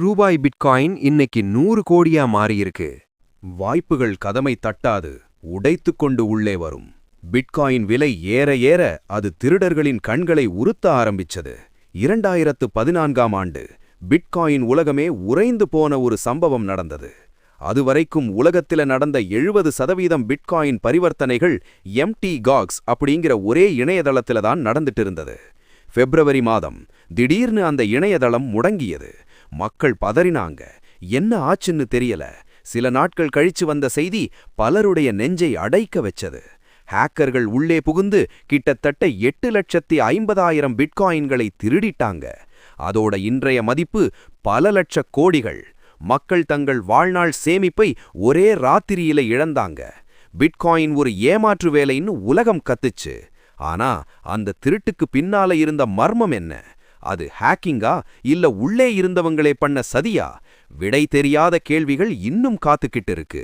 ரூபாய் பிட்காயின் இன்னைக்கு 100 கோடியா மாறியிருக்கு. வாய்ப்புகள் கதமை தட்டாது உடைத்துக் கொண்டு உள்ளே வரும். பிட்காயின் விலை ஏற ஏற அது திருடர்களின் கண்களை உறுத்த ஆரம்பிச்சது. 2014ஆம் ஆண்டு பிட்காயின் உலகமே உறைந்து போன ஒரு சம்பவம் நடந்தது. அதுவரைக்கும் உலகத்தில நடந்த 70% பிட்காயின் பரிவர்த்தனைகள் எம்டி காக்ஸ் அப்படிங்கிற ஒரே இணையதளத்தில தான் நடந்துட்டு இருந்தது. பிப்ரவரி மாதம் திடீர்னு அந்த இணையதளம் முடங்கியது. மக்கள் பதறினாங்க. என்ன ஆச்சுன்னு தெரியல. சில நாட்கள் கழிச்சு வந்த செய்தி பலருடைய நெஞ்சை அடைக்க வச்சது. ஹேக்கர்கள் உள்ளே புகுந்து கிட்டத்தட்ட 8,50,000 பிட்காயின்களை திருடிட்டாங்க. அதோட இன்றைய மதிப்பு பல லட்ச கோடிகள். மக்கள் தங்கள் வாழ்நாள் சேமிப்பை ஒரே ராத்திரியில இழந்தாங்க. பிட்காயின் ஒரு ஏமாற்று வேலைன்னு உலகம் கத்துச்சு. ஆனா அந்த திருட்டுக்கு பின்னால இருந்த மர்மம் என்ன? அது ஹேக்கிங்கா இல்ல உள்ளே இருந்தவங்களே பண்ண சதியா? விடை தெரியாத கேள்விகள் இன்னும் காத்துக்கிட்டு இருக்கு.